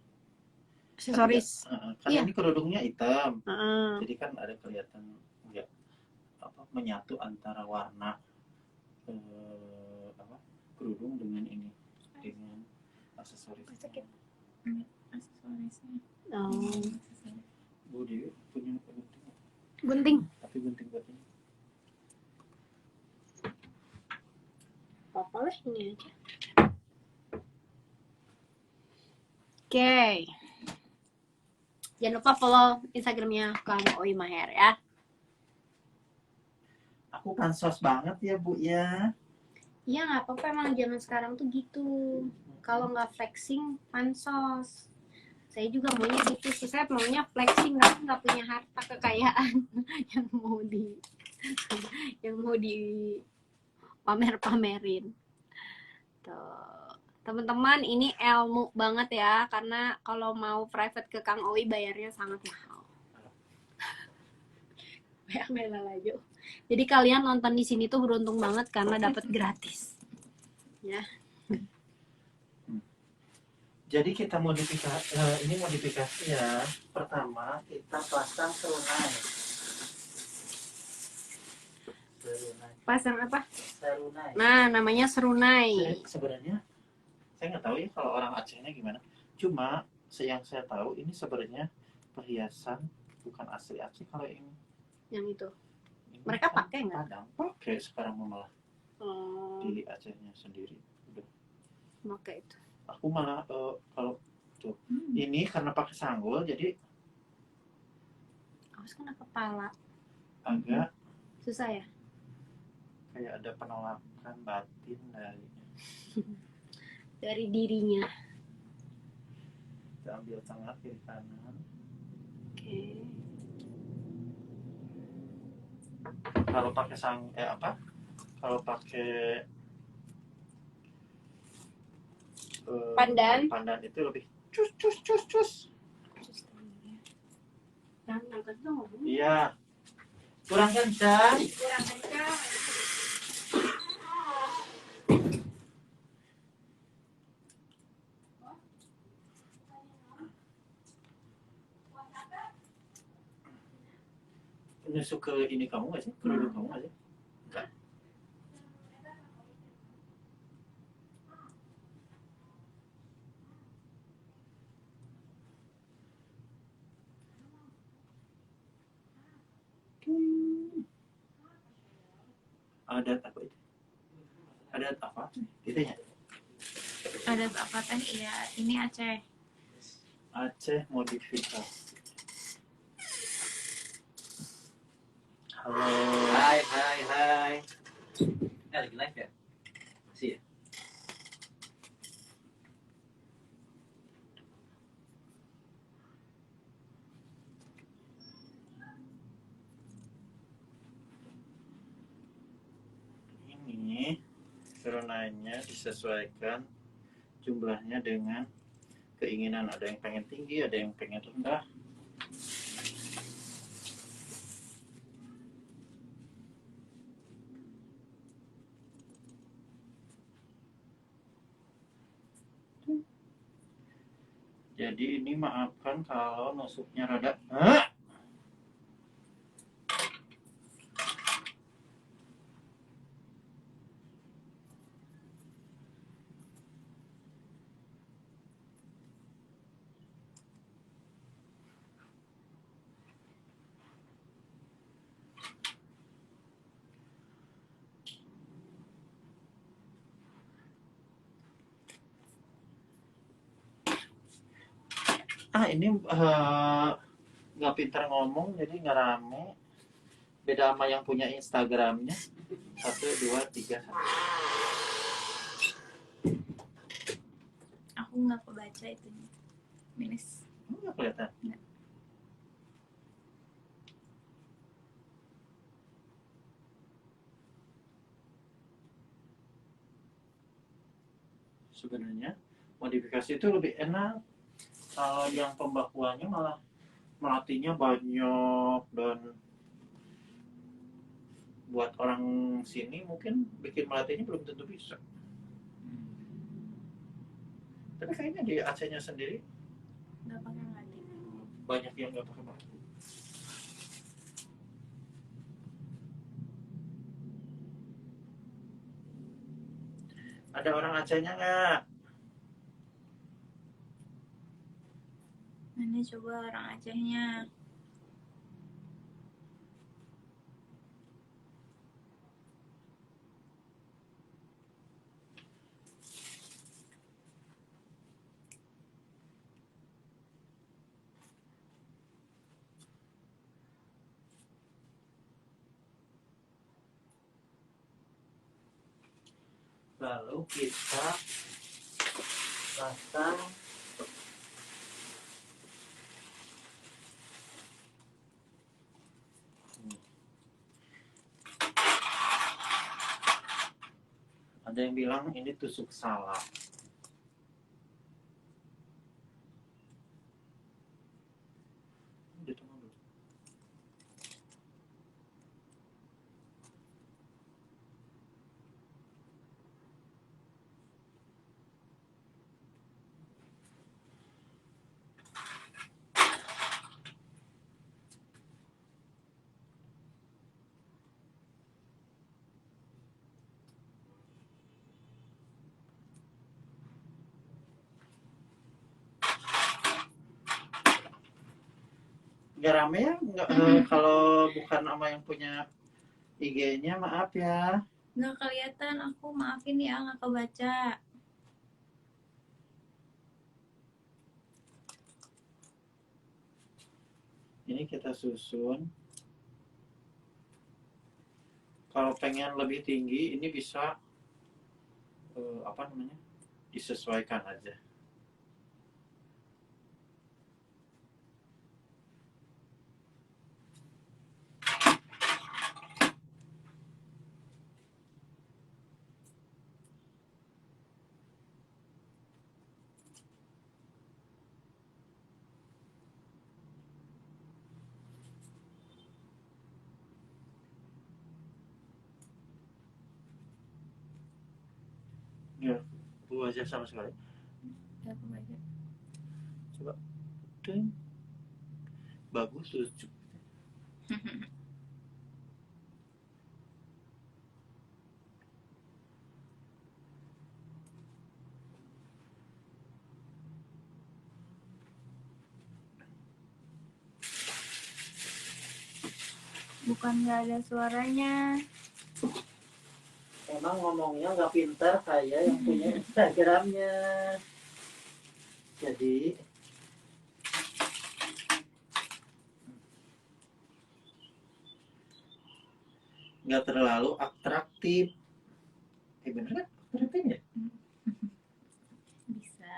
Aksesoris. Karena Iya. ini kerudungnya hitam, Heeh. jadi kan ada kelihatan nggak menyatu antara warna kerudung dengan ini, dengan aksesoris. Aksesorisnya. Oh. Bu Dewi punya gunting nggak? Gunting. Tapi gunting buat ini. Apa lah ini aja. Oke. Jangan lupa follow Instagramnya Kang Oi Maher ya. Aku pansos banget ya Bu ya. Iya nggak apa-apa, emang zaman sekarang tuh gitu. Kalau nggak flexing pansos. Saya juga maunya gitu sih. Saya maunya flexing, nggak punya harta kekayaan yang mau di pamerin. Tuh. Teman-teman, ini ilmu banget ya, karena kalau mau private ke Kang Oi bayarnya sangat mahal. Ya, bela laju. Jadi kalian nonton di sini tuh beruntung banget karena dapat gratis. Ya. Jadi kita modifikasi, ini modifikasi ya. Pertama kita pasang serunai. Pasang apa? Serunai. Nah, namanya serunai. Sebenarnya saya nggak tahu ya kalau orang Acehnya gimana. Cuma yang saya tahu ini sebenarnya perhiasan bukan asli Aceh kalau ini. Yang itu. Ini Mereka kan pakai nggak? Padang pakai sekarang malah Oh, di Acehnya sendiri. Udah. pakai itu. Aku malah kalau tuh ini karena pakai sanggul jadi Awas kena kepala. agak Susah ya? Kayak ada penolakan batin Dari dirinya. kita ambil tengah kiri kanan. Oke. Kalau pakai kalau pakai pandan itu lebih cus. Jangan angkat dong. Iya. Kurang kencang. Kurang kencang. Nusuk ke ini kamu nggak sih? Ke dulu kamu nggak sih? Enggak. Adat apa itu? Adat apa? Gitu ya? Adat apa teh? Iya, ini Aceh. Aceh modifikasi. Halo. Hai. Lagi live ya? Masih ya? Ini coronanya disesuaikan jumlahnya dengan keinginan. Ada yang pengen tinggi, ada yang pengen rendah. Jadi ini maafkan kalau nusuknya rada. Ini nggak pintar ngomong jadi nggak rame. Beda sama yang punya Instagramnya. 1, 2, 3. Aku nggak kebaca itunya. Minus. Nggak kelihatan. Nggak. Sebenarnya modifikasi itu lebih enak. Kalau yang pembakuannya malah melatihnya banyak dan buat orang sini mungkin bikin melatihnya belum tentu bisa. Tapi kayaknya di Acehnya sendiri Nggak pakai melatih. banyak yang nggak pakai melatih. Ada orang Acehnya nggak? Mana coba orang Acehnya. Lalu kita pasang ada yang bilang ini tusuk salak. Ditunggu dulu. Nggak rame ya? Nggak, kalau bukan sama yang punya IG-nya maaf ya. Nggak kelihatan, aku maafin ya nggak kebaca. Ini kita susun. Kalau pengen lebih tinggi ini bisa disesuaikan aja. Ya, bu aja sama sekali. Ya, aku baca. Coba. Ding. Bagus lucu. Bukan nggak ada suaranya. Emang ngomongnya nggak pintar kayak yang punya Instagramnya. Jadi nggak terlalu atraktif. Bener kan? Atraktif ya? Bisa.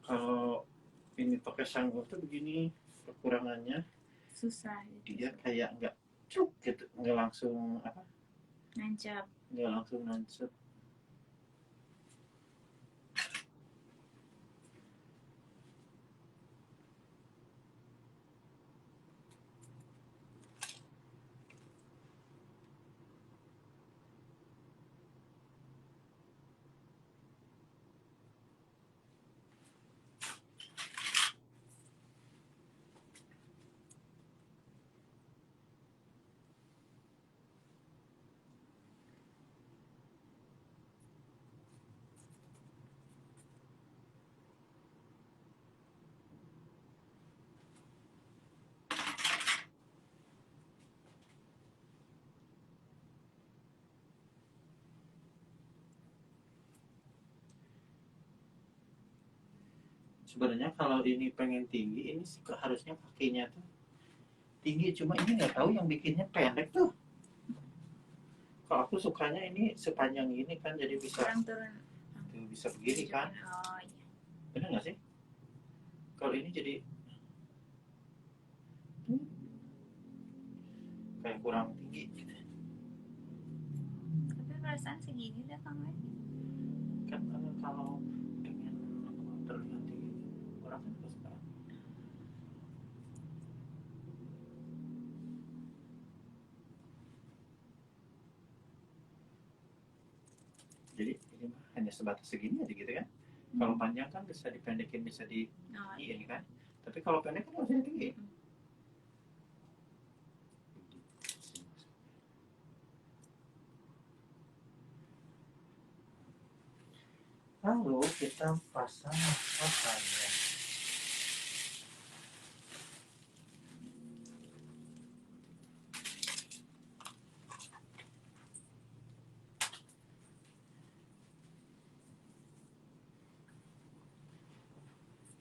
Kalau ini pakai sanggul tuh begini kekurangannya, Susah gitu. dia kayak nggak cuk gitu, nggak langsung Nancap. nggak langsung nancep. Sebenarnya kalau ini pengen tinggi, ini sih harusnya kakinya tuh tinggi, cuma ini nggak tahu yang bikinnya pendek tuh. Kalau aku sukanya ini sepanjang ini kan, jadi bisa Kurang turun. tuh, bisa begini kan, Oh iya. bener nggak sih? Kalau ini jadi kayak kurang tinggi gitu. Tapi perasaan segini deh Kang Le. Kan kalau pengen terlihat tinggi orang kan harus sekarang. Jadi ini mah hanya sebatas segini aja gitu kan. Kalau panjang kan bisa dipendekin, bisa di Oh iya. ini kan. Tapi kalau pendek kan harusnya tinggi. Lalu kita pasang masakannya.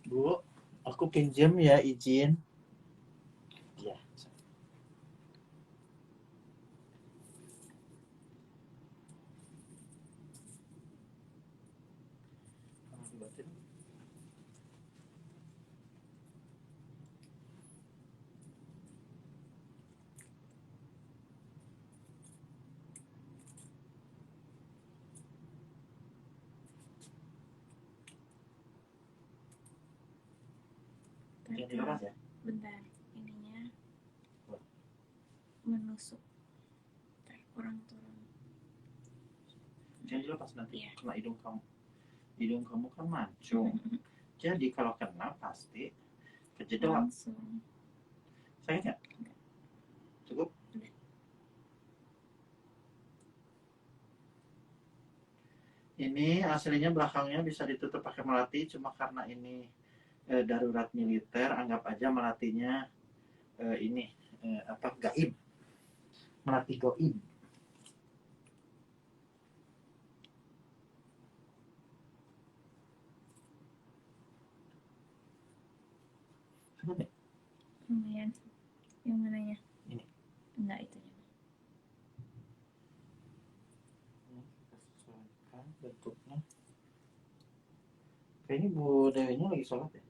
Bu, aku pinjam ya, izin. Ya. Kamu dibatin. Jangan dilepas ya. Bentar, ininya menusuk. Ntar kurang turun. Jangan dilepas nanti Iya. kena hidung kamu. Hidung kamu kan mancung. Jadi kalau kena pasti kejedot. Langsung. Sakit nggak? Cukup? Ini aslinya belakangnya bisa ditutup pakai melati, cuma karena ini darurat militer, anggap aja melatinya ini gaib. Melati Goib. Sudah deh. Lumayan. Yang mananya? Ini. Enggak, itunya. Ini kita sesuaikan bentuknya. Kayaknya Bu Dewinya lagi sholat ya?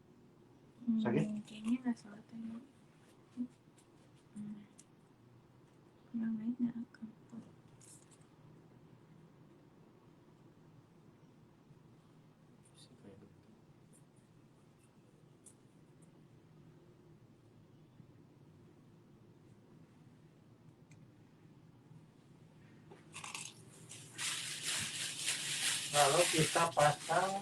Sakit? Kayaknya nggak sholat tadi. Yang lain nggak akan. Lalu kita pasang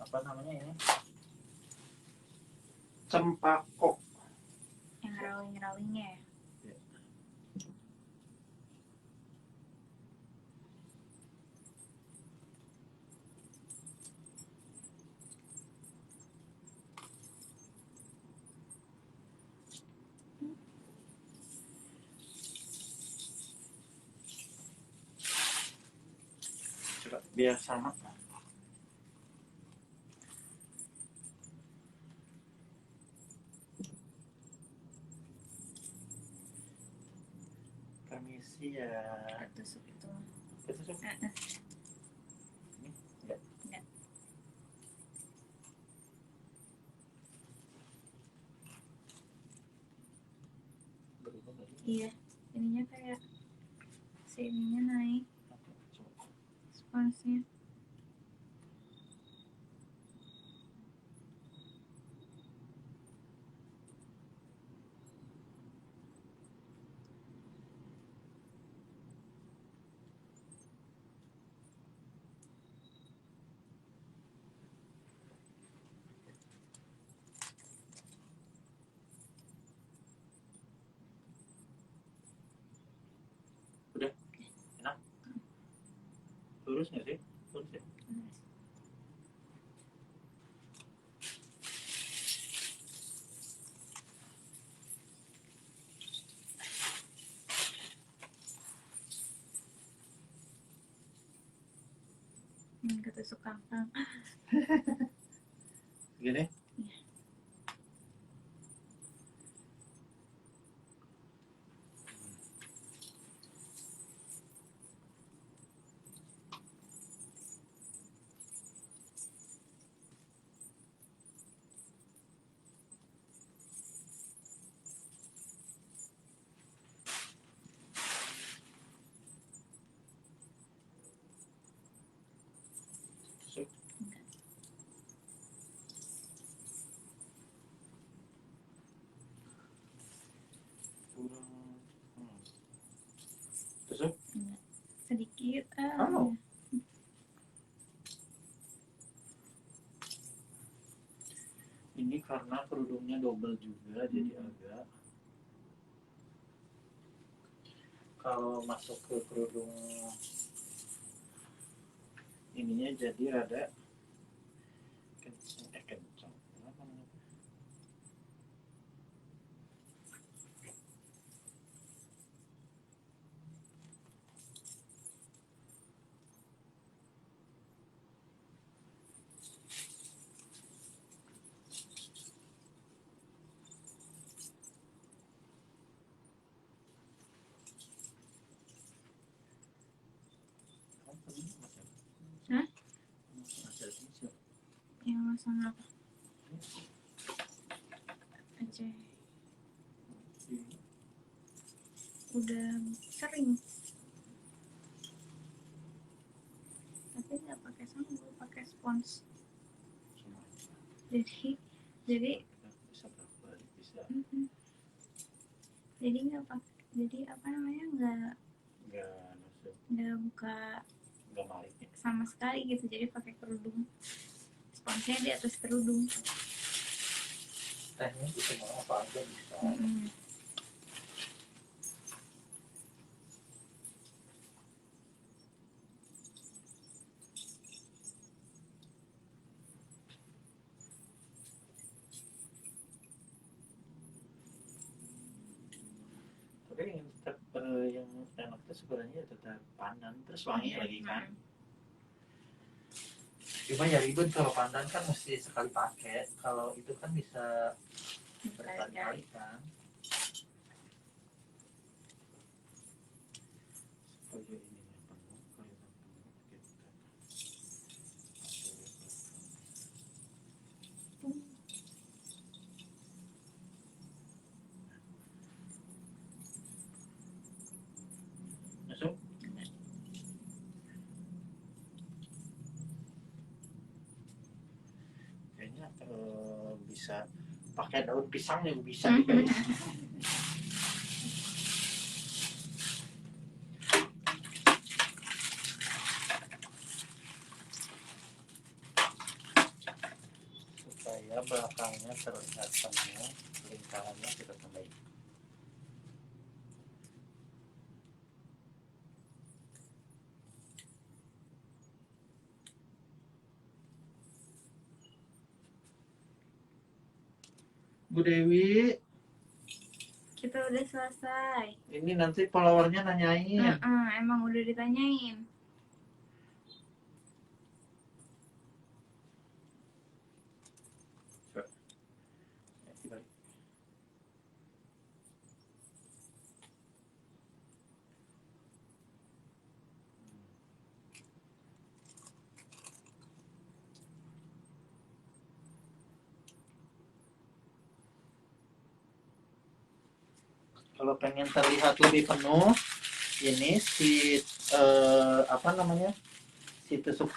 apa namanya ini? Cempako. Yang rawing-rawingnya ya. Coba biar sama. Permisi ya. Ketusuk itu. Ketusuk. Ini enggak. Enggak. Berubah lagi. Iya, ininya kayak ininya naik Coba. sponsnya. Udah. Enak. Lurus nggak sih? Lurus ya? Ketusuk kangkang. Gini. Tusuk. Kurang. Tusuk. Sedikit. Oh. Ini karena kerudungnya double juga, jadi agak kalau masuk ke kerudung ininya jadi rada kencang. Apa namanya? Hah? Masih Yang masang apa? Aja. Udah sering. Tapi nggak pakai sambal, pakai spons. Jadi bisa berapa hari bisa jadi nggak pakai, jadi apa namanya nggak buka nggak malik ya. sama sekali gitu, jadi pakai kerudung, sponsnya di atas kerudung. Tehnya bisa mau apa aja bisa. sebenarnya tetap pandan terus wangi lagi kan. Cuma ya ribet kalau pandan kan mesti sekali pakai. Kalau itu kan bisa berkali-kali kan. Supaya ininya penuh, kelihatan penuh, kita masuk. Kayaknya bisa pakai daun pisang yang bisa juga ya. Supaya belakangnya terlihat penuh, lingkarannya kita tambahin. Bu Dewi, Kita udah selesai. ini nanti followernya nanyain. Emang udah ditanyain. Kalau pengen terlihat lebih penuh, ini si apa namanya, si tusuk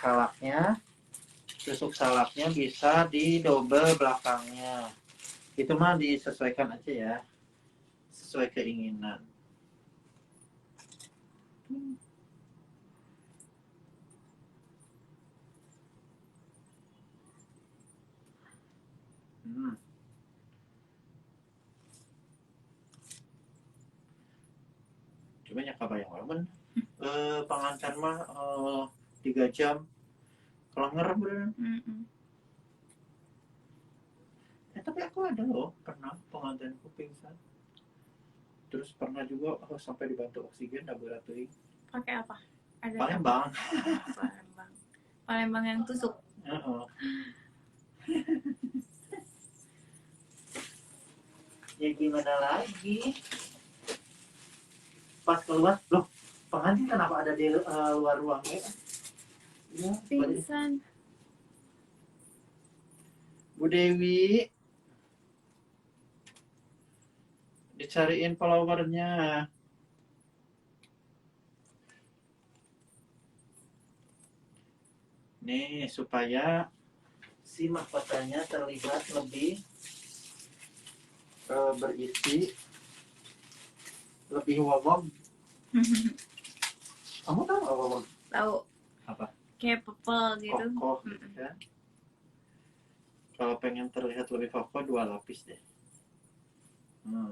salaknya bisa didobel belakangnya. Itu mah disesuaikan aja ya, sesuai keinginan. Cuma ya kabayang wae pengantin mah 3 jam kalau ngerem beneran. Tapi aku ada loh, pernah pengantinku pingsan. Terus pernah juga sampai dibantu oksigen berat teuing. Pakai apa? Ada Palembang. Palembang yang tusuk. Ya gimana lagi? Pas keluar, loh pengantin kenapa ada di luar ruangnya? Ya, Pingsan. Bu Dewi, dicariin followernya. Nih supaya si mahkotanya terlihat lebih berisi, lebih wawang. Kamu tahu apa wawang? Tahu. Apa? Kayak pepel gitu. Kokoh gitu kan. Kalau pengen terlihat lebih kokoh 2 lapis deh.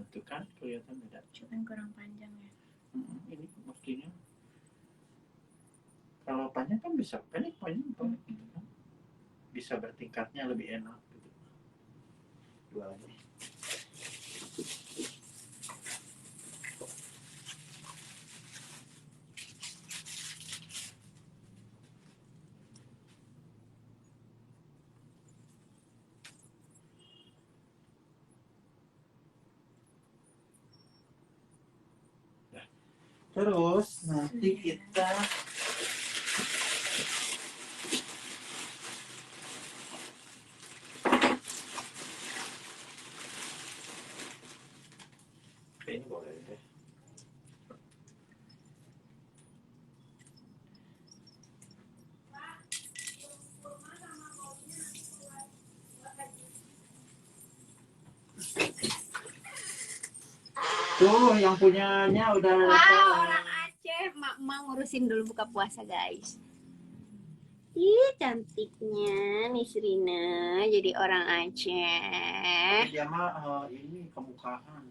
Itu kan kelihatan beda. Cuma kurang panjang ya. Ini mestinya. Kalau panjang kan bisa pendek, panjang. Bisa bertingkatnya lebih enak gitu. 2 aja. Terus nanti kita ini boleh deh. Tuh yang punyanya udah Wow, orang Aceh. Mak ngurusin dulu buka puasa, guys. Ih, cantiknya nih Srina jadi orang Aceh. dia mah ini kemukaan.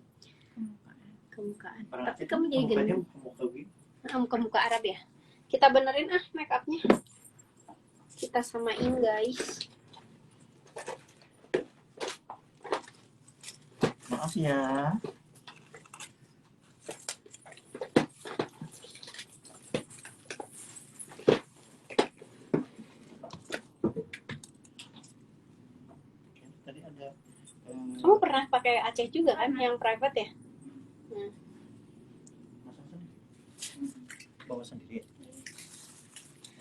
Tapi kamu jadi gendut. Muka Arab ya. Kita benerin make upnya. Kita samain, guys. Maaf ya. pakai Aceh juga kan, yang private ya. Bawa sendiri.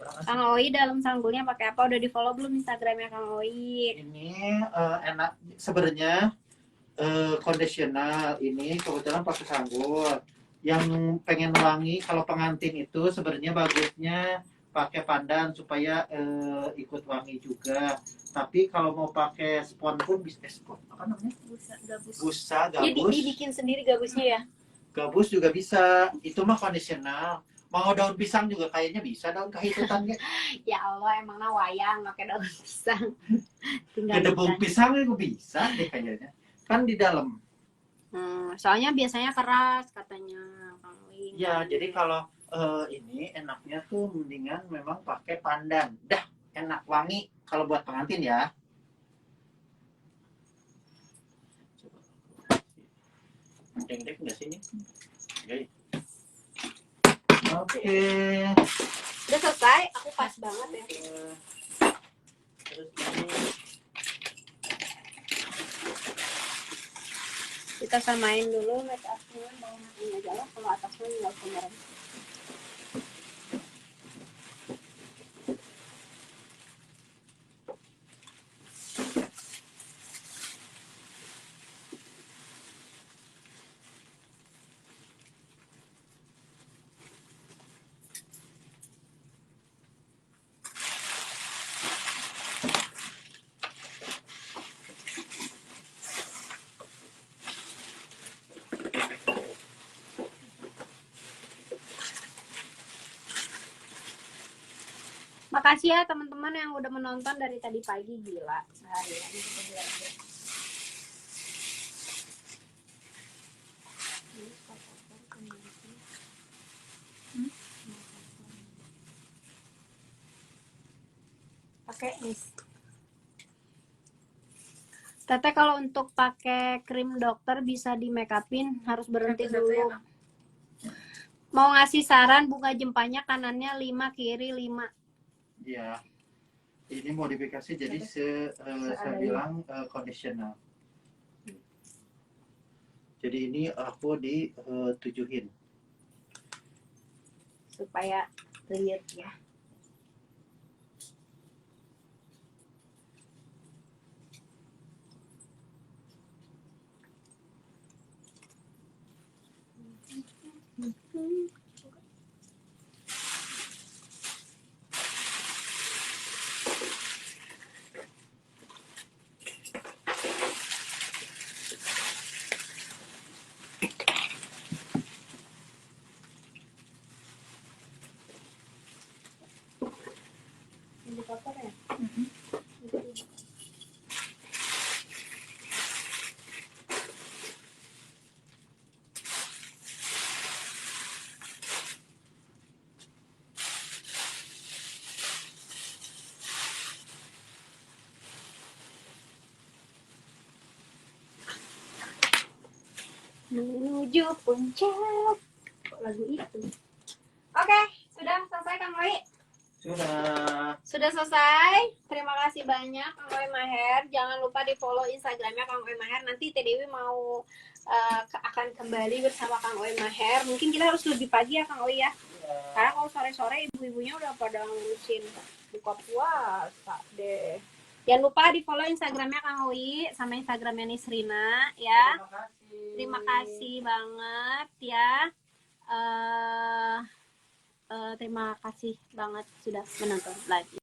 Orang asli. Kang Oi dalam sanggulnya pakai apa? Udah di follow belum Instagramnya Kang Oi? Ini enak sebenarnya, kondisional ini kebetulan pakai sanggul. Yang pengen wangi kalau pengantin itu sebenarnya bagusnya pakai pandan supaya ikut wangi juga. Tapi kalau mau pakai spon pun bisa, spon apa namanya? Busa, Jadi gabus. dibikin sendiri gabusnya ya? Gabus juga bisa. Itu mah kondisional. Mau daun pisang juga kayaknya bisa, daun kahitutan ya. Ya Allah, emangnya wayang pakai daun pisang. Tinggal Gedebung ikan. pisang itu bisa deh kayaknya. Kan di dalam. Soalnya biasanya keras katanya Kang Oi. Ya, jadi kalau ini enaknya tuh mendingan memang pakai pandan. Dah, enak wangi kalau buat pengantin ya. Dek nggak sini? Oke. Udah selesai, aku pas banget ya. Terus ini Kita samain dulu make up-nya, bawahnya aja lah, kalau atasnya nggak usah merem. Makasih ya teman-teman yang udah menonton dari tadi pagi, gila. Seharian kita belajar. Pakai nis. Teteh kalau untuk pakai krim dokter bisa di make upin, harus berhenti Satu-satu ya, dulu. Kang? Mau ngasih saran, bunga jempanya kanannya 5, kiri 5. ya, ini modifikasi jadi saya bilang kondisional. Jadi ini aku ditujuhin. Supaya lihat ya. Indikator ya? Menuju puncak. Kok lagu itu? Oke, sudah selesai Kang Oi? Sudah. Selesai. Terima kasih banyak Kang Oi Maher. Jangan lupa di follow Instagramnya Kang Oi Maher. Nanti Teh Dewi mau akan kembali bersama Kang Oi Maher. Mungkin kita harus lebih pagi ya Kang Oi ya. Karena kalau sore-sore ibu-ibunya udah pada ngurusin buka puasa deh. Jangan lupa di follow Instagramnya Kang Oi sama Instagramnya Nisrina ya. Terima kasih banget ya. Terima kasih banget sudah menonton live.